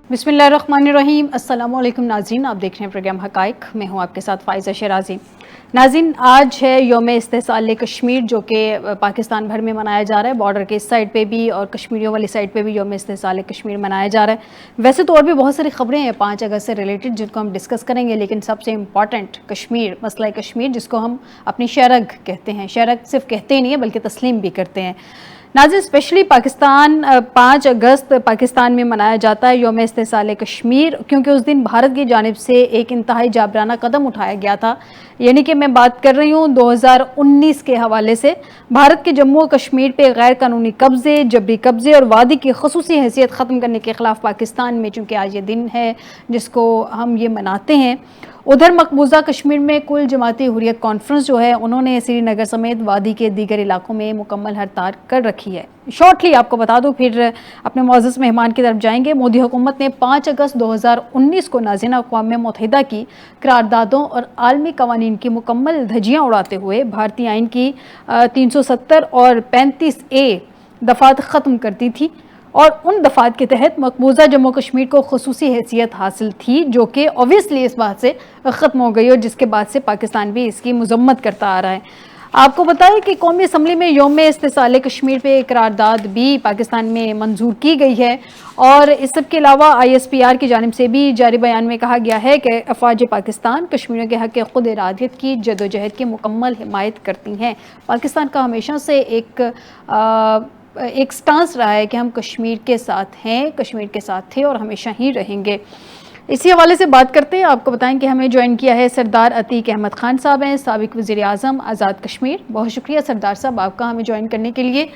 बिस्मिल्लाहिर्रहमानिर्रहीम। अस्सलामुअलैकुम नाज़रीन, आप देख रहे हैं प्रोग्राम हक़ाइक़। मैं हूं आपके साथ फ़ाइज़ा शराज़ी। नाज़रीन, आज है यौम इस्तिक़लाल कश्मीर, जो कि पाकिस्तान भर में मनाया जा रहा है। बॉर्डर के इस साइड पे भी और कश्मीरियों वाली साइड पे भी यौम इस्तिक़लाल कश्मीर मनाया जा रहा है। वैसे तो और भी बहुत सारी ख़बरें हैं 5 अगस्त से रिलेटेड, जिनको हम डिस्कस करेंगे, लेकिन सबसे इम्पॉर्टेंट कश्मीर, मसला कश्मीर, जिसको हम अपनी शरग कहते हैं। शरग सिर्फ कहते ही नहीं है बल्कि तस्लीम भी करते हैं। नाज़रीन, स्पेशली पाकिस्तान 5 अगस्त पाकिस्तान में मनाया जाता है यौम इस्तिक़लाल कश्मीर, क्योंकि उस दिन भारत की जानिब से एक इंतहाई जाबराना कदम उठाया गया था। यानी कि मैं बात कर रही हूँ 2019 के हवाले से। भारत के जम्मू और कश्मीर पे गैर कानूनी कब्ज़े, जबरी कब्ज़े और वादी की ख़ुसूसी हैसियत ख़त्म करने के ख़िलाफ़ पाकिस्तान में, चूँकि आज ये दिन है जिसको हम ये मनाते हैं, उधर मकबूजा कश्मीर में कुल जमाती हुर्रियत कॉन्फ्रेंस जो है, उन्होंने श्रीनगर समेत वादी के दीगर इलाकों में मुकम्मल हड़ताल कर रखी है। शॉर्टली आपको बता दूं, फिर अपने मुअज़्ज़ज़ मेहमान की तरफ जाएंगे। मोदी हुकूमत ने 5 अगस्त 2019 को नाज़रीन अक़वाम मुत्तहिदा की करारदादों और आलमी कवानीन की मुकम्मल धज्जियाँ उड़ाते हुए भारतीय आइन की 370 और 35A दफ़ात ख़त्म कर दी थी, और उन दफ़ात के तहत मकबूजा जम्मू कश्मीर को ख़ुसूसी हैसियत हासिल थी, जो कि ऑब्वियसली इस बात से ख़त्म हो गई, और जिसके बाद से पाकिस्तान भी इसकी मज़म्मत करता आ रहा है। आपको बताएं कि कौमी असम्बली में यौम इस्तिक़लाल कश्मीर पे करारदाद भी पाकिस्तान में मंजूर की गई है, और इस सब के अलावा ISPR की जानिब से भी जारी बयान में कहा गया है कि अफ़वाज पाकिस्तान कश्मीरियों के हक़ खुद इरादियत की जदोजहद की मुकम्मल हिमायत करती हैं। पाकिस्तान का हमेशा से एक स्टांस रहा है कि हम कश्मीर के साथ हैं, कश्मीर के साथ थे और हमेशा ही रहेंगे। इसी हवाले से बात करते हैं। आपको बताएं कि हमें ज्वाइन किया है सरदार अतीक अहमद खान साहब हैं, साबिक वज़ीर आज़म आज़ाद कश्मीर। बहुत शुक्रिया सरदार साहब आपका हमें ज्वाइन करने के लिए।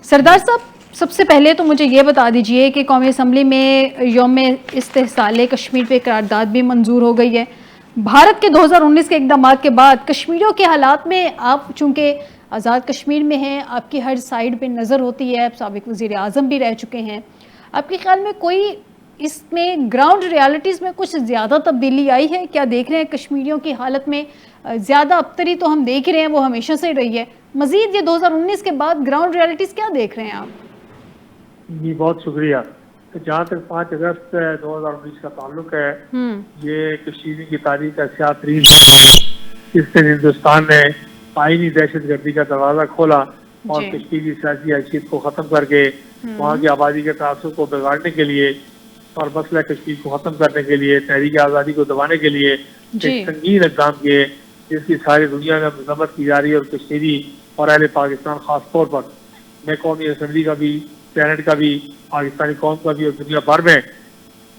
सरदार साहब, सबसे पहले तो मुझे ये बता दीजिए कि कौमी असम्बली में यौम इस्तिक़लाल कश्मीर पे करारदाद भी मंजूर हो गई है। भारत के 2019 के इक़दाम के बाद कश्मीरियों के हालात में, आप चूँकि आज़ाद कश्मीर में हैं, आपकी हर साइड पे नज़र होती है, आप साबिक वज़ीर आज़म भी रह चुके हैं, आपके ख्याल में कोई इसमें ग्राउंड रियलिटीज़ में कुछ ज़्यादा तब्दीली आई है? क्या देख रहे हैं कश्मीरियों की हालत में ज़्यादा अबतरी तो हम देख रहे हैं, वो हमेशा से रही है, मज़ीद ये 2019 के बाद ग्राउंड रियलिटीज़ क्या देख रहे हैं आप? जी, बहुत शुक्रिया। तो जहाँ तक 5 अगस्त 2019 का ताल्लुक है, ये कश्मीर की तारीख का सियातरीन इससे हिंदुस्तान ने आईनी दहशत गर्दी का दरवाज़ा खोला और कश्मीर की सियासी हैसियत को ख़त्म करके वहाँ की आबादी के तासुब को बिगाड़ने के लिए और मसला कश्मीर को ख़त्म करने के लिए, तहरीक आज़ादी को दबाने के लिए एक संगीन इक़दाम किए, जिसकी सारी दुनिया में मजम्मत की जा रही है। और कश्मीरी और अहले पाकिस्तान ख़ास तौर पर, मैं कौमी असम्बली का भी, सेनेट का भी, पाकिस्तानी कौम का भी और दुनिया भर में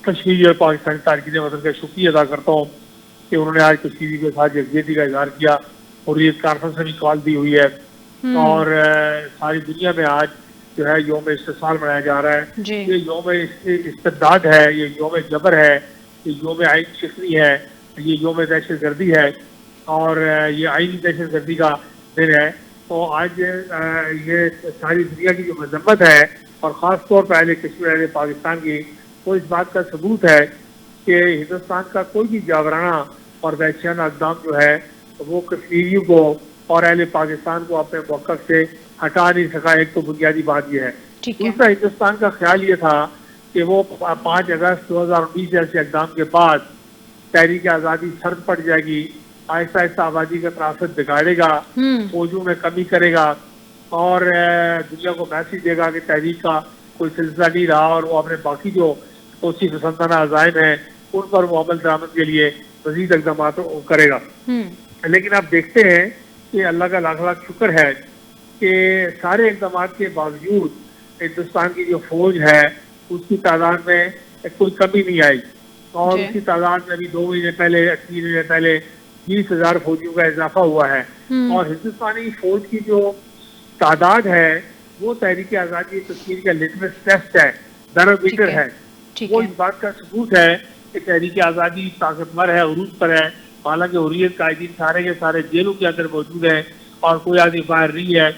कश्मीरी और पाकिस्तानी तारकीन वतन का शुक्रिया अदा करता हूँ कि उन्होंने आज कश्मीरी के साथ यकजहती का इज़हार किया और ये कॉन्फ्रेंस में भी कॉल दी हुई है। और सारी दुनिया में आज जो है यौम इस्तिक़लाल मनाया जा रहा है। ये यौम इस्तिबदाद है, ये यौम जबर है, ये यौम आइन शिकनी है, ये यौम दहशत गर्दी है, और ये आइनी दहशत गर्दी का दिन है। तो आज ये सारी दुनिया की जो मजम्मत है और ख़ास तौर पर अहले कश्मीर, अहले पाकिस्तान की, वो इस बात का सबूत है कि हिंदुस्तान का कोई भी जावराना और वहशियाना इक़दाम जो है वो कश्मीरियों को और अहले पाकिस्तान को अपने मौक़िफ़ से हटा नहीं सका। एक तो बुनियादी बात यह है। दूसरा, हिंदुस्तान का ख्याल ये था कि वो 5 अगस्त 2019 जैसे इक़दाम के बाद तहरीक आज़ादी शर्त पड़ जाएगी, आहिस्ता आहिस्ता आबादी का तनासब बिगाड़ेगा, फौजों में कमी करेगा और दुनिया को मैसेज देगा कि तहरीक का कोई सिलसिला नहीं रहा, और वो अपने बाकी जो तोसी पसंदाना अज़ाइम हैं उन पर वो अमल दरामद के लिए मज़ीद इक़दाम करेगा। लेकिन आप देखते हैं कि अल्लाह का लाख लाख शुक्र है कि सारे इक़दाम के बावजूद हिंदुस्तान की जो फौज है उसकी तादाद में कोई कमी नहीं आई, और उसकी तादाद में अभी 2 महीने पहले, 3 महीने पहले 20,000 फौजियों का इजाफा हुआ है। और हिंदुस्तानी फौज की जो तादाद है वो तहरीक आज़ादी कश्मीर का लिटमस टेस्ट है, बैरोमीटर है। वो इस बात का सबूत है कि तहरीक आज़ादी ताकतवर है, उरूज पर है। हालांकि हुर्रियत कायदीन सारे के सारे जेलों के अंदर मौजूद हैं और कोई आदमी बाहर नहीं है,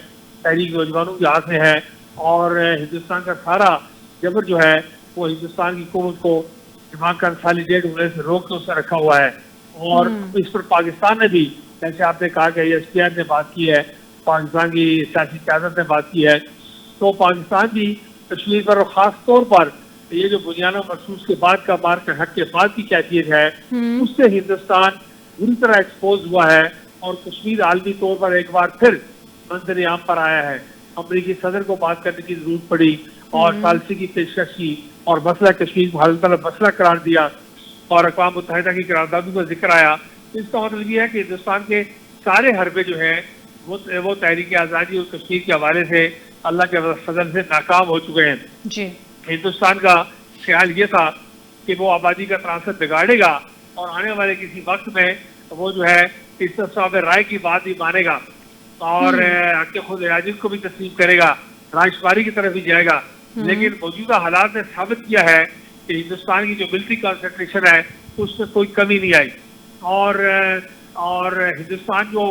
तहरीक नौजवानों के हाथ में है, और हिंदुस्तान का सारा जबर जो है वो हिंदुस्तान की हुकूमत को दिमाग कंसोलिडेट होने से रोक के उससे रखा हुआ है। और इस पर पाकिस्तान ने भी, जैसे आपने कहा कि ISPR ने बात की है, पाकिस्तान की सियासी क़यादत ने बात की है, तो पाकिस्तान भी कश्मीर पर और ख़ास तौर पर ये जो बुनियाना मखसूस के बाद का मार्क हक के बाद की कैफियत है, उससे हिंदुस्तान बुरी तरह एक्सपोज हुआ है और कश्मीर आलमी तौर पर एक बार फिर मंजर आम पर आया है। अमरीकी सदर को बात करने की जरूरत पड़ी और सालसी की पेशकश की और मसला कश्मीर को हालत मसला करार दिया और अक़वाम मुत्तहिदा की करारदादों का जिक्र आया। इसका मतलब ये है कि हिंदुस्तान के सारे हरबे जो हैं वो तहरीक आज़ादी और कश्मीर के हवाले से अल्लाह के फजल से नाकाम हो चुके हैं जी। हिंदुस्तान का ख्याल ये था कि वो आबादी का तनासब बिगाड़ेगा और आने वाले किसी वक्त में वो जो है इस्तिस्साब राय की बात ही मानेगा और हक़ खुद इरादत को भी तस्लीम करेगा, राजकुमारी की तरफ ही जाएगा। लेकिन मौजूदा हालात ने साबित किया है कि हिंदुस्तान की जो मिलिट्री कंसंट्रेशन है उसमें कोई कमी नहीं आई और हिंदुस्तान जो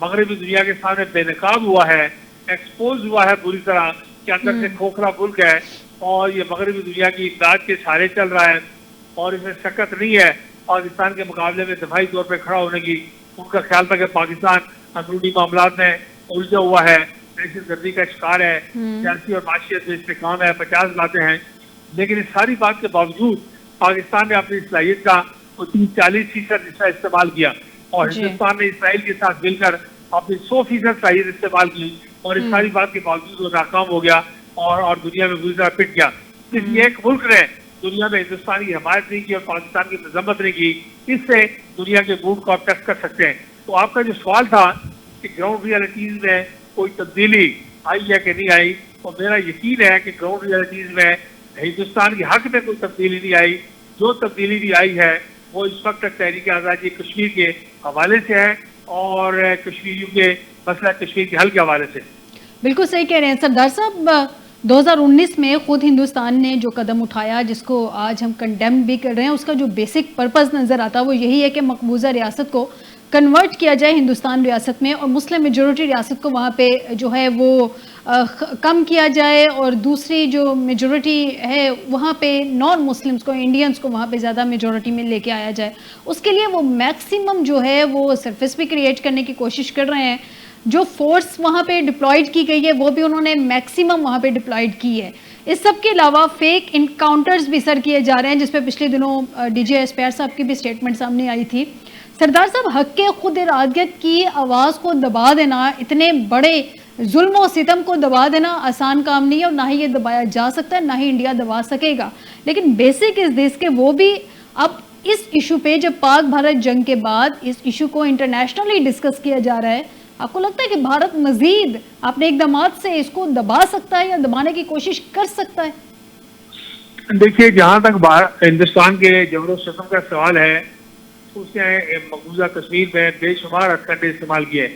मगरबी दुनिया के सामने बेनकाब हुआ है, एक्सपोज हुआ है बुरी तरह कि अंदर से खोखला मुल्क है और ये मगरबी दुनिया की इमदाद के सहारे चल रहा है और इसमें शक्कत नहीं है पाकिस्तान के मुकाबले में दफाई तौर पर खड़ा होने की। उनका ख्याल था कि पाकिस्तान अंदरूनी मामलात में उलझा हुआ है, दहशतगर्दी का शिकार है, सियासी और माशियत में इस्तेकाम है, 50 बातें हैं। लेकिन इस सारी बात के बावजूद पाकिस्तान ने अपनी सलाहियत का 30-40% हिस्सा इस्तेमाल किया और हिंदुस्तान ने इसराइल के साथ मिलकर अपनी 100% सलाहियत इस्तेमाल की और इस सारी बात के बावजूद वो नाकाम हो गया और दुनिया में बुरी तरह पिट गया। इसलिए एक मुल्क ने दुनिया में हिंदुस्तान की हिमायत नहीं की और पाकिस्तान की मजम्मत नहीं की, इससे दुनिया के मूड को आप टेस्ट कर सकते हैं। तो आपका जो सवाल था कि ग्राउंड रियलिटीज में कोई तब्दीली आई है कि नहीं आई, तो मेरा यकीन है कि ग्राउंड रियलिटीज में हिंदुस्तान के हक में कोई तब्दीली नहीं आई। जो तब्दीली भी आई है वो इस वक्त तहरीक आज़ादी कश्मीर के हवाले से है और कश्मीरियों के मसला कश्मीर के हल के हवाले से। बिल्कुल सही कह रहे हैं सरदार साहब। 2019 में खुद हिंदुस्तान ने जो कदम उठाया जिसको आज हम कंडेम भी कर रहे हैं, उसका जो बेसिक पर्पस नज़र आता है वो यही है कि मकबूजा रियासत को कन्वर्ट किया जाए हिंदुस्तान रियासत में और मुस्लिम मेजॉरिटी रियासत को वहाँ पे जो है वो कम किया जाए और दूसरी जो मेजॉरिटी है वहाँ पे नॉन मुस्लिम्स को, इंडियंस को वहाँ पे ज़्यादा मेजॉरिटी में लेके आया जाए। उसके लिए वो मैक्सिमम जो है वो सरफेस भी क्रिएट करने की कोशिश कर रहे हैं। जो फोर्स वहाँ पे डिप्लॉयड की गई है वो भी उन्होंने मैक्सिमम वहाँ पे डिप्लॉयड की है। इस सब के अलावा फेक इनकाउंटर्स भी सर किए जा रहे हैं, जिसपे पिछले दिनों डीजे एस्पायर साहब की भी स्टेटमेंट सामने आई थी। सरदार साहब, हक के खुद इरादत की आवाज़ को दबा देना, इतने बड़े जुल्म और सितम को दबा देना आसान काम नहीं है और ना ही ये दबाया जा सकता है, ना ही इंडिया दबा सकेगा। लेकिन बेसिक इस देश के वो भी अब इस इशू पे जब पाक भारत जंग के बाद इस इशू को इंटरनेशनली डिस्कस किया जा रहा है, आपको लगता है कि भारत मजीद अपने इकदाम से इसको दबा सकता है या दबाने की कोशिश कर सकता है? देखिए, जहाँ तक हिंदुस्तान के जबर और सितम का सवाल है, उसने मकबूजा कश्मीर में बेशुमार हथकंडे इस्तेमाल किए।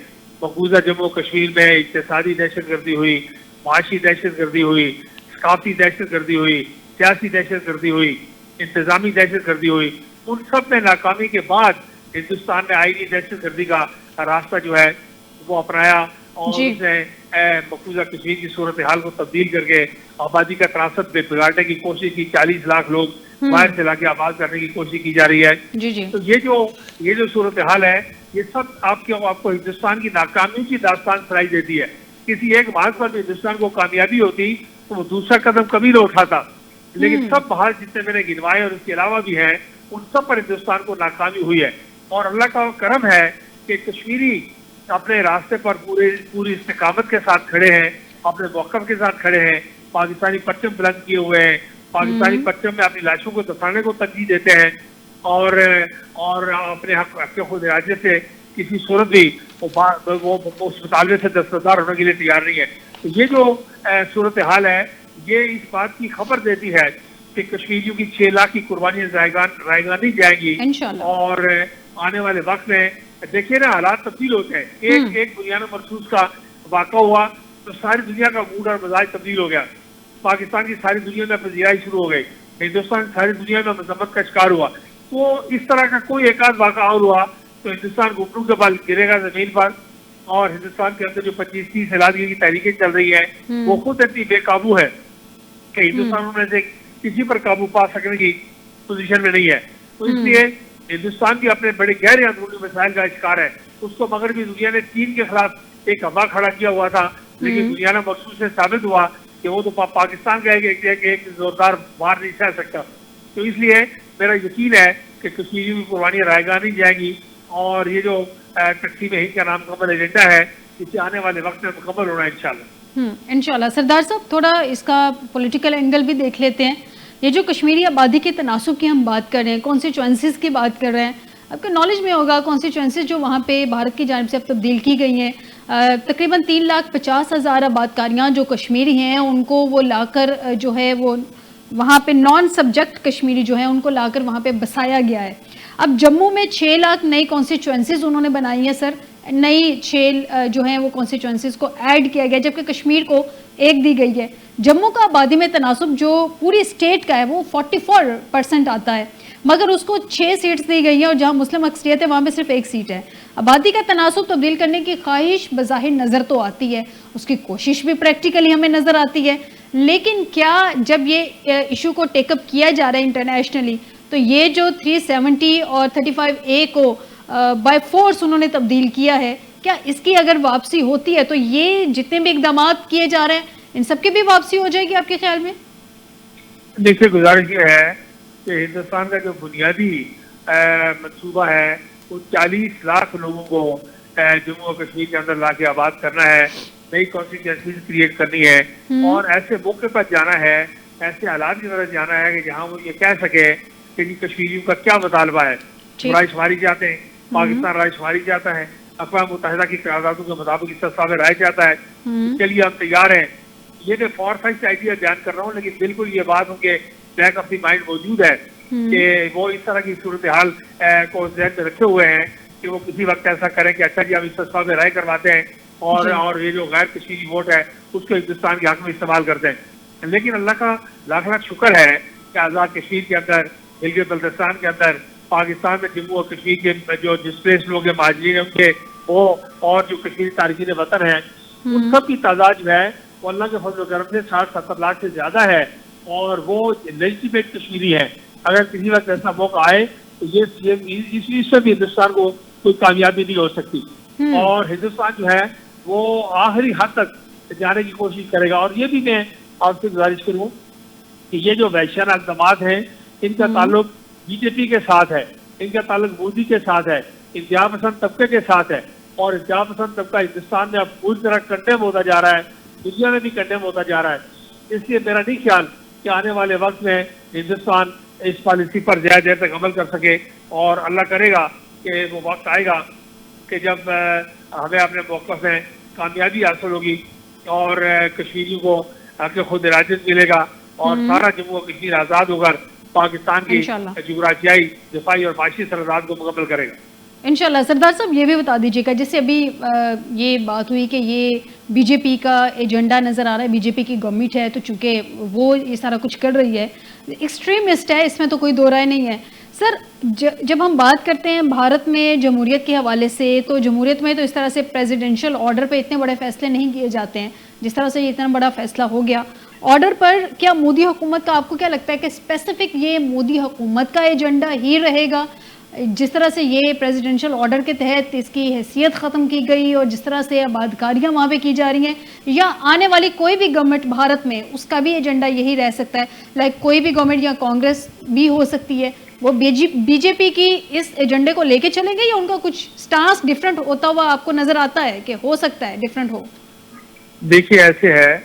मकबूजा जम्मू कश्मीर में इक्तिसादी दहशतगर्दी हुई, माशी दहशतगर्दी हुई, सकाफती दहशतगर्दी हुई, सियासी दहशतगर्दी हुई, इंतजामी दहशतगर्दी हुई। उन सब में नाकामी के बाद हिंदुस्तान ने आईनी दहशतगर्दी का रास्ता जो है वो अपनाया और उसने मकबूजा कश्मीर की सूरत हाल को तब्दील करके आबादी का तनासब बिगाड़ने की कोशिश की। 40 लाख लोग बाहर से लाके आबाद करने की कोशिश की जा रही है। जी। तो ये जो सूरत हाल है, ये सब आपको हिंदुस्तान की नाकामियों की दास्तान सुनाई देती है। किसी एक बात पर हिंदुस्तान को कामयाबी होती तो वो दूसरा कदम कभी न उठाता, लेकिन सब बाहर जितने मैंने गिनवाए और उसके अलावा भी हैं, उन सब पर हिंदुस्तान को नाकामी हुई है। और अल्लाह का करम है कि कश्मीरी अपने रास्ते पर पूरी इस्तिकामत के साथ खड़े हैं, अपने मौक़िफ़ के साथ खड़े हैं, पाकिस्तानी परचम बुलंद किए हुए हैं, पाकिस्तानी परचम में अपनी लाशों को दफनाने को तरजीह देते हैं और अपने हक खुद इरादत से किसी सूरत भी वो उस मुतालबे से दस्तरदार होने के लिए तैयार नहीं है। तो ये जो सूरत हाल है, ये इस बात की खबर देती है कि कश्मीरियों की 6 लाख की कुर्बानियां रायगान नहीं जाएंगी और आने वाले वक्त में देखिए ना, हालात तब्दील होते हैं। एक बुनियाना मखसूस का वाक़ा हुआ तो सारी दुनिया का मूड और मिजाज तब्दील हो गया। पाकिस्तान की सारी दुनिया में पजीराई शुरू हो गई, हिंदुस्तान सारी दुनिया में मजम्मत का शिकार हुआ। तो इस तरह का कोई एक आध वाक़ा और हुआ तो हिंदुस्तान घुटनों के बल गिरेगा जमीन पर और हिंदुस्तान के अंदर जो 25-30 इलाके की तहरीकें चल रही है वो खुद इतनी बेकाबू है कि हिंदुस्तान में से किसी पर काबू पा सकने की पोजीशन में नहीं है। तो इसलिए हिंदुस्तान भी अपने बड़े गहरे अंदरूनी मसाइल का शिकार है। उसको मगरबी दुनिया ने चीन के खिलाफ एक हवा खड़ा किया हुआ था, लेकिन बुनियाना मखसूस से साबित हुआ कि वो तो पाकिस्तान का एक जोरदार वार नहीं सह सकता। तो इसलिए मेरा यकीन है कि कश्मीरियों की कुर्बानियां रायगा नहीं जाएंगी और ये जो तकसीम हिंद का नाम कमल एजेंडा है इसे आने वाले वक्त में मुकम्मल होना है इंशाल्लाह। इंशाल्लाह। सरदार साहब, थोड़ा इसका पॉलिटिकल एंगल भी देख लेते हैं। ये जो कश्मीरी आबादी के तनासुब की हम बात कर रहे हैं, कॉन्स्टिट्यूएंसीज की बात कर रहे हैं, आपके नॉलेज में होगा कॉन्स्टिट्यूएंसीज जो वहाँ पे भारत की जानिब से अब तब्दील की गई हैं, तकरीबन 3,50,000 आबादकारियाँ जो कश्मीरी हैं उनको वो लाकर जो है वो वहाँ पे नॉन सब्जेक्ट कश्मीरी जो है उनको लाकर वहाँ पे बसाया गया है। अब जम्मू में 6 लाख नई कॉन्स्टिट्यूएंसीज उन्होंने बनाई है सर, नई 6 जो हैं वो कॉन्स्टिट्यूएंसीज को ऐड किया गया, जबकि कश्मीर को 1 दी गई है। जम्मू का आबादी में तनासुब जो पूरी स्टेट का है वो 44% आता है, मगर उसको 6 सीट्स दी गई है और जहां मुस्लिम अक्सरियत है वहां पे सिर्फ 1 सीट है। आबादी का तनासुब तब्दील करने की ख्वाहिश बज़ाहिर नज़र तो आती है, उसकी कोशिश भी प्रैक्टिकली हमें नज़र आती है, लेकिन क्या जब ये इशू को टेकअप किया जा रहा है इंटरनेशनली तो ये जो 370 और 35A को बाय फोर्स उन्होंने तब्दील किया है, क्या इसकी अगर वापसी होती है तो ये जितने भी इकदाम किए जा रहे हैं इन सबकी भी वापसी हो जाएगी आपके ख्याल में? देखिए, गुजारिश ये है कि हिंदुस्तान का जो बुनियादी मंसूबा है वो 40 लाख लोगों को जम्मू और कश्मीर के अंदर लाके आबाद करना है, नई कॉन्स्टिट्यूएंसीज क्रिएट करनी है और ऐसे मौके पर जाना है, ऐसे हालात की तरफ जाना है कि जहाँ वो ये कह सके कि कश्मीरियों का क्या मुतालबा है। रायशुमारी चाहते हैं, पाकिस्तान रायशुमारी चाहता है, अक़वाम मुत्तहिदा की करारदादों के मुताबिक इस साल राय चाहता है, इसके लिए हम तैयार हैं। ये मैं फॉर साइड आइडिया बयान कर रहा हूँ, लेकिन बिल्कुल ये बात उनके बैक ऑफ द माइंड मौजूद है कि वो इस तरह की सूरत हाल को ज़हन में रखे हुए हैं कि वो किसी वक्त ऐसा करें कि अच्छा जी हम इस साल में राय करवाते हैं और ये जो गैर कश्मीरी वोट है उसको हिंदुस्तान के हक में इस्तेमाल करते हैं। लेकिन अल्लाह का लाख लाख शुक्र है कि आज़ाद कश्मीर के अंदर, गिलगित बल्तिस्तान के अंदर, पाकिस्तान में जम्मू और कश्मीर के जो डिस्प्लेस लोग हैं, महाजरीन हैं उनके वो और जो कश्मीरी तारकीन वतन हैं उन सब की तादाद जो है वो अल्लाह के फजल करम से 60-70 लाख से ज्यादा है और वो लेजिटिमेट कश्मीरी है। अगर किसी वक्त ऐसा मौका आए तो ये इसमें भी हिंदुस्तान को कोई कामयाबी नहीं हो सकती और हिंदुस्तान जो है वो आखिरी हद तक जाने की कोशिश करेगा। और ये भी मैं आपसे गुजारिश करूँ कि ये जो वैश्याना इक़दामात हैं इनका ताल्लुक बीजेपी के साथ है, इनका ताल्लुक मोदी के साथ है, इंतहा पसंद तबके के साथ है और इंतहा पसंद तबका हिंदुस्तान में अब पूरी तरह कंडेम होता जा रहा है, दुनिया में भी कंडेम होता जा रहा है। इसलिए मेरा नहीं ख्याल कि आने वाले वक्त में हिंदुस्तान इस पॉलिसी पर ज़्यादा देर तक अमल कर सके और अल्लाह करेगा कि वो वक्त आएगा कि जब हमें अपने मौक़िफ़ में कामयाबी हासिल होगी और कश्मीरियों को आके खुद इरादत मिलेगा और सारा जम्मू और कश्मीर आज़ाद होकर पाकिस्तान की जुग़राफियाई, दिफाई और माशी सरहदात को मुकम्मल करेगा इंशाल्लाह। सरदार साहब, ये भी बता दीजिएगा, जैसे अभी ये बात हुई कि ये बीजेपी का एजेंडा नज़र आ रहा है, बीजेपी की गवर्नमेंट है तो चूँकि वो ये सारा कुछ कर रही है, एक्सट्रीमिस्ट है, इसमें तो कोई दो राय नहीं है। सर, जब हम बात करते हैं भारत में जमहूरियत के हवाले से, तो जमहूरियत में तो इस तरह से प्रेसिडेंशियल ऑर्डर पे इतने बड़े फैसले नहीं किए जाते हैं जिस तरह से ये इतना बड़ा फैसला हो गया ऑर्डर पर। क्या मोदी हुकूमत का, आपको क्या लगता है कि स्पेसिफिक ये मोदी हुकूमत का एजेंडा ही रहेगा? जिस तरह से ये प्रेसिडेंशियल ऑर्डर के तहत इसकी हैसियत ख़त्म की गई और जिस तरह से आबादकारियाँ वहाँ पे की जा रही हैं, या आने वाली कोई भी गवर्नमेंट भारत में उसका भी एजेंडा यही रह सकता है? लाइक कोई भी गवर्नमेंट या कांग्रेस भी हो सकती है, वो बीजेपी की इस एजेंडे को लेके चलेंगे या उनका कुछ स्टांस डिफरेंट होता हुआ आपको नज़र आता है कि हो सकता है डिफरेंट हो? देखिए, ऐसे है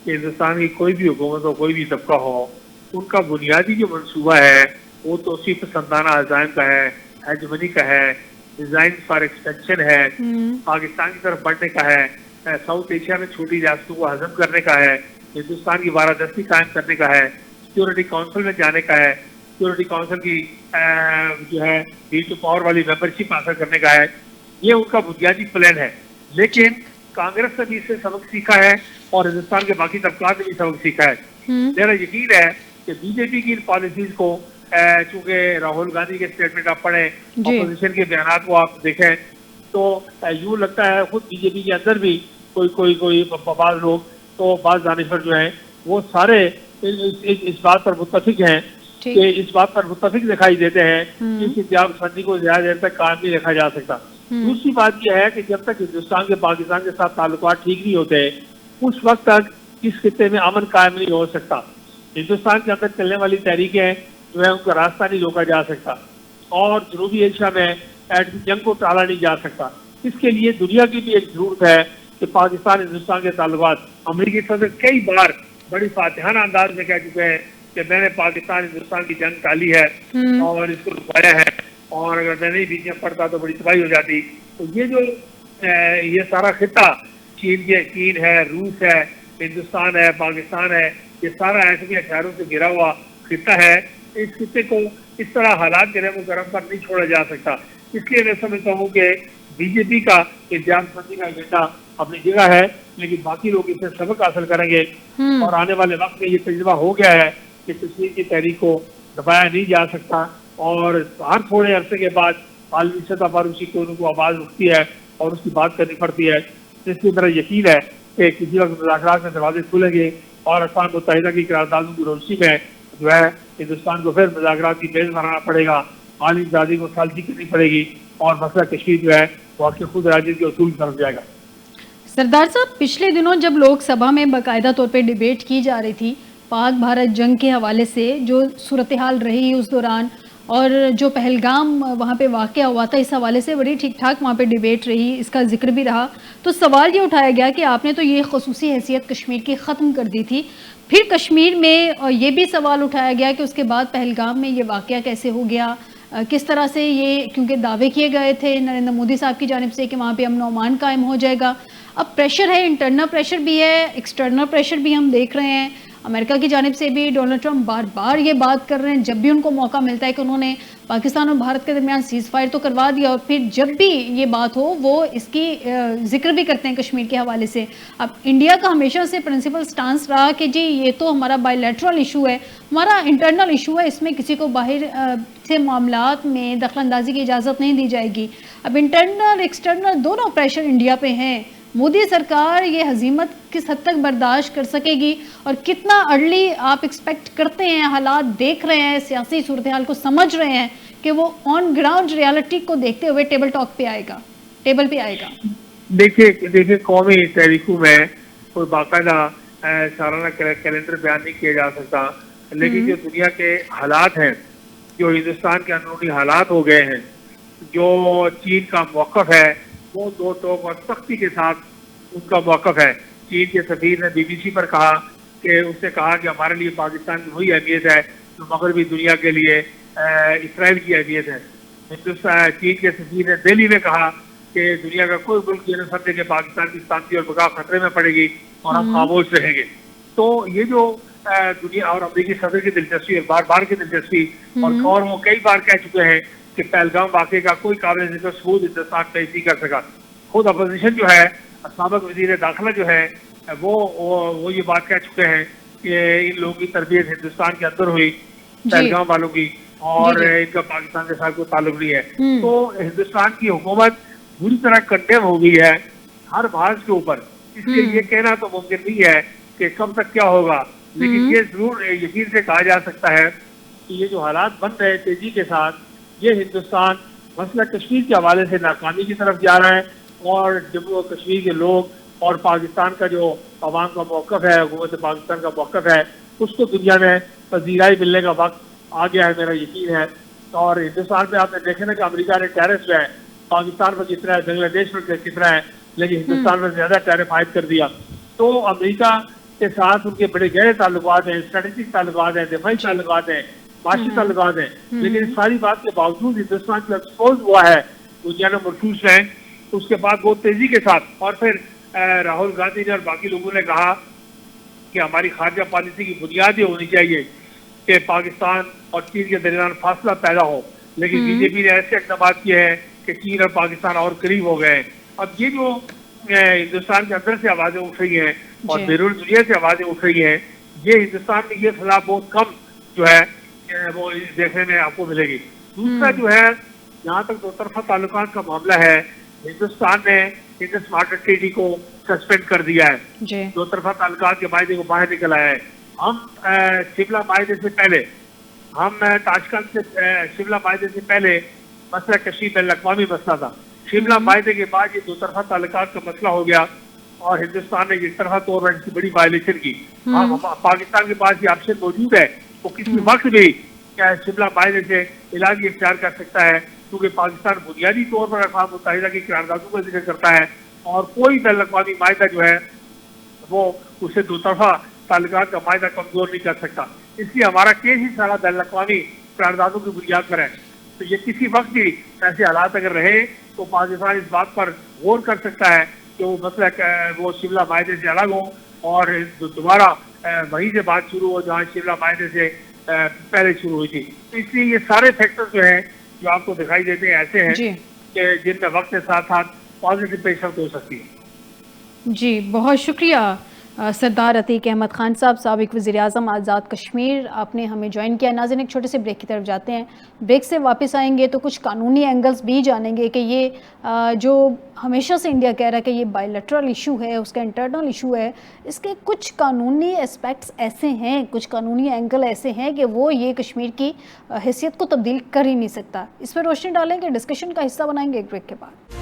कि हिंदुस्तान की कोई भी हुकूमत हो, कोई भी तबका हो, उनका बुनियादी जो मनसूबा है वो तो उसी पसंदाना अज़ाइम का है, हेजमनी का है, डिजाइन फॉर एक्सपेंशन है, पाकिस्तान की तरफ बढ़ने का है, साउथ एशिया में छोटी रियासतों को हजम करने का है, हिंदुस्तान की बारादस्ती कायम करने का है, सिक्योरिटी काउंसिल में जाने का है, सिक्योरिटी काउंसिल की जो है वीटो पावर वाली मेंबरशिप हासिल करने का है। ये उनका बुनियादी प्लान है। लेकिन कांग्रेस ने भी इससे सबक सीखा है और हिंदुस्तान के बाकी तबकात ने भी सबक सीखा है। मेरा यकीन है कि बीजेपी की इन पॉलिसीज को, चूंकि राहुल गांधी के स्टेटमेंट आप पढ़ें, अपोजिशन के बयान को आप देखें, तो यूँ लगता है खुद बीजेपी के अंदर भी कोई बाज़ लोग, तो बाज़ दानिशवर जो हैं वो सारे इस बात पर मुत्तफिक हैं कि इस बात पर मुत्तफिक दिखाई देते हैं कि इस इंतहा पसंदी को ज्यादा देर तक कायम नहीं रखा जा सकता। दूसरी बात यह है कि जब तक हिंदुस्तान के पाकिस्तान के साथ ताल्लुकात ठीक नहीं होते उस वक्त तक इस खिते में अमन कायम नहीं हो सकता। हिंदुस्तान के अंदर चलने वाली तहरीकें जो है उनका रास्ता नहीं रोका जा सकता, और जनूबी एशिया में एटमी जंग को टाला नहीं जा सकता। इसके लिए दुनिया की भी एक जरूरत है कि पाकिस्तान हिंदुस्तान के ताल्लुकात, अमरीकी सदर कई बार बड़ी फातिहाना अंदाज में कह चुके हैं कि मैंने पाकिस्तान हिंदुस्तान की जंग टाली है और इसको रुकाया है, और अगर मैं नहीं बीच में पड़ता तो बड़ी तबाही हो जाती। तो ये जो ये सारा खिता चीन है, रूस है, हिंदुस्तान है, पाकिस्तान है, ये सारा ऐसे हथियारों से घिरा हुआ खिता है। इस खिते को इस तरह हालात गर्म पर नहीं छोड़ा जा सकता। इसलिए मैं समझता हूँ कि बीजेपी का इंतजामपंदी का एजेंडा अपनी जगह है, लेकिन बाकी लोग इससे सबक हासिल करेंगे और आने वाले वक्त में ये तजुर्बा हो गया है कि कश्मीर की तहरीक को दबाया नहीं जा सकता, और हर थोड़े अरसे के बाद आलमी सतह पर उसी को आवाज़ उठती है और उसकी बात करनी पड़ती है। इसलिए मेरा यकीन है कि किसी वक्त मुज़ाकरात में दरवाजे खुलेंगे और अक़वाम मुत्तहिदा की करारदादों की रोशनी में जो है हिंदुस्तान को फिर मुज़ाकरात की मेज़ बनाना पड़ेगा, आलिम आज़ादी को सालजी करनी पड़ेगी, और मसला कश्मीर जो है वो आपके खुद राज्य के उसूल की तरफ जाएगा। सरदार साहब, पिछले दिनों जब लोकसभा में बाकायदा तौर पे डिबेट की जा रही थी पाक भारत जंग के हवाले से, जो सूरत हाल रही उस दौरान और जो पहलगाम वहाँ पे वाक़या हुआ था, इस हवाले से बड़ी ठीक ठाक वहाँ पे डिबेट रही, इसका जिक्र भी रहा। तो सवाल ये उठाया गया कि आपने तो ये ख़ुसूसी हैसियत कश्मीर की ख़त्म कर दी थी, फिर कश्मीर में ये भी सवाल उठाया गया कि उसके बाद पहलगाम में ये वाक़या कैसे हो गया, किस तरह से ये, क्योंकि दावे किए गए थे नरेंद्र मोदी साहब की जानिब से कि वहाँ पे अमन अमान कायम हो जाएगा। अब प्रेशर है, इंटरनल प्रेशर भी है, एक्सटर्नल प्रेशर भी हम देख रहे हैं। अमेरिका की जानिब से भी डोनाल्ड ट्रंप बार बार ये बात कर रहे हैं, जब भी उनको मौका मिलता है कि उन्होंने पाकिस्तान और भारत के दरमियान सीज़ फायर तो करवा दिया, और फिर जब भी ये बात हो वो इसकी जिक्र भी करते हैं कश्मीर के हवाले से। अब इंडिया का हमेशा से प्रिंसिपल स्टांस रहा कि जी ये तो हमारा बायलैटरल इशू है, हमारा इंटरनल इशू है, इसमें किसी को बाहर से मामलात में दखलंदाजी की इजाज़त नहीं दी जाएगी। अब इंटरनल एक्सटर्नल दोनों प्रेशर इंडिया पे हैं। मोदी सरकार ये हजीमत किस हद तक बर्दाश्त कर सकेगी, और कितना अर्ली आप एक्सपेक्ट करते हैं, हालात देख रहे हैं, सियासी सूरत हाल को समझ रहे हैं कि वो ऑन ग्राउंड रियलिटी को देखते हुए टेबल पे आएगा? देखिए कौमी तहरीकों में कोई बाकायदा सालाना कैलेंडर बयान नहीं किया जा सकता, लेकिन जो दुनिया के हालात हैं, जो हिंदुस्तान के अंदरूनी हालात हो गए हैं, जो चीन का मौक़िफ़ है, वो दो टोक और सख्ती के साथ उनका मौक़िफ़ है। चीन के सफ़ीर ने BBC पर कहा कि उसने कहा कि हमारे लिए पाकिस्तान की वही अहमियत है जो मगरबी दुनिया के लिए इसराइल की अहमियत है। हिंदुस्तान चीन के सफ़ीर ने दिल्ली में कहा कि दुनिया का कोई मुल्क ये न समझे कि पाकिस्तान की शांति और बका खतरे में पड़ेगी और हम खामोश रहेंगे। तो ये जो दुनिया और अमरीकी सदर की दिलचस्पी, बार बार की दिलचस्पी, और वो कई बार कह चुके हैं कि पहलगाम वाक़े का कोई काबिल जिक्र सबूत हिंदुस्तान पेश नहीं कर सका। खुद अपोजिशन जो है, साबिक़ वज़ीर दाखिला जो है, वो ये बात कह चुके हैं कि इन लोगों की तरबियत हिंदुस्तान के अंदर हुई, पहलगाम वालों की, और इनका पाकिस्तान के साथ कोई ताल्लुक नहीं है। तो हिंदुस्तान की हुकूमत बुरी तरह कंडेम हो गई है हर बात के ऊपर। इसलिए ये कहना तो मुमकिन नहीं है कि कब तक क्या होगा, लेकिन ये जरूर यकीन से कहा जा सकता है कि ये जो हालात बन रहे हैं तेजी के साथ, ये हिंदुस्तान मसला कश्मीर के हवाले से नाकामी की तरफ जा रहा है, और जम्मू और कश्मीर के लोग और पाकिस्तान का जो अवाम का मौक़िफ़ है, हुकूमत पाकिस्तान का मौक़िफ़ है, उसको दुनिया में पजीराई मिलने का वक्त आ गया है, मेरा यकीन है। और हिंदुस्तान में आपने देखे ना कि अमेरिका ने टैरिफ जो है पाकिस्तान पर कितना है, बांग्लादेश पर कितना है, लेकिन हिंदुस्तान में ज़्यादा टैरिफ आयद कर दिया। तो अमेरिका के साथ उनके बड़े गहरे ताल्लुकात हैं, स्ट्रेटेजिक ताल्लुकात हैं, दिफाई ताल्लुकात हैं, माशी ताल्लुकात हैं, लेकिन सारी बात के बावजूद हिंदुस्तान जो एक्सपोज हुआ है दुनिया में मरसूस है, उसके बाद बहुत तेजी के साथ, और फिर राहुल गांधी ने और बाकी लोगों ने कहा कि हमारी खारजा पॉलिसी की बुनियाद ये होनी चाहिए कि पाकिस्तान और चीन के दरमियान फासला पैदा हो, लेकिन बीजेपी ने ऐसे इक़दाम किए हैं कि चीन और पाकिस्तान और करीब हो गए हैं। अब ये जो हिंदुस्तान के अंदर से आवाज़ें उठ रही हैं और बैरून दुनिया से आवाज़ें उठ रही हैं, ये हिंदुस्तान में ये खिलाफ बहुत कम जो है वो देखने में आपको मिलेगी। दूसरा जो है, जहाँ तक दो तरफा ताल्लुकात का मामला है, हिंदुस्तान ने इंडस वाटर ट्रीटी को सस्पेंड कर दिया है, दो तरफा ताल्लुकात के मायदे को बाहर निकल आया है। हम शिमला मायदे से पहले, हम ताशकंद से शिमला मायदे से पहले मसला कश्मीर बैनुल-अक़वामी मसला था। शिमला मायदे के बाद ये दो तरफा ताल्लुकात का मसला हो गया, और हिंदुस्तान ने एक तरफा तौर पर इसकी बड़ी वायलेशन की। पाकिस्तान के पास ये ऑप्शन मौजूद है, वो किसी वक्त भी क्या शिमला माहे से इलाही इख्तियार कर सकता है, क्योंकि पाकिस्तान बुनियादी तौर पर अक़वाम मुत्तहिदा की करारदादों का जिक्र करता है और कोई बैन अवी माहिदा जो है वो उसे दो तरफा ताल्लुकात का माहिदा कमजोर नहीं कर सकता। इसलिए हमारा केस ही सारा बैन अवी करारदादों की बुनियाद पर है। तो ये किसी वक्त भी ऐसे हालात अगर रहे तो पाकिस्तान इस बात पर गौर कर सकता है कि वो मसला वो शिमला माहे से अलग हो और दोबारा वहीं से बात शुरू हो जहाँ शिमला माहे से पहले शुरू हुई थी। तो इसलिए ये सारे फैक्टर्स जो हैं जो आपको दिखाई देते हैं ऐसे हैं कि जिनमें वक्त के साथ साथ पॉजिटिव पेशरफ हो सकती है। जी, बहुत शुक्रिया सरदार अतीक अहमद खान साहब, साबिक वज़ीर आज़म आज़ाद कश्मीर, आपने हमें ज्वाइन किया। नाज़रीन, एक छोटे से ब्रेक की तरफ जाते हैं। ब्रेक से वापस आएंगे तो कुछ कानूनी एंगल्स भी जानेंगे कि ये जो हमेशा से इंडिया कह रहा है कि ये बायलैटरल इशू है, उसका इंटरनल इशू है, इसके कुछ कानूनी एस्पेक्ट्स ऐसे हैं, कुछ कानूनी एंगल ऐसे हैं कि वो ये कश्मीर की हैसियत को तब्दील कर ही नहीं सकता। इस पर रोशनी डालेंगे, डिस्कशन का हिस्सा बनाएंगे एक ब्रेक के बाद।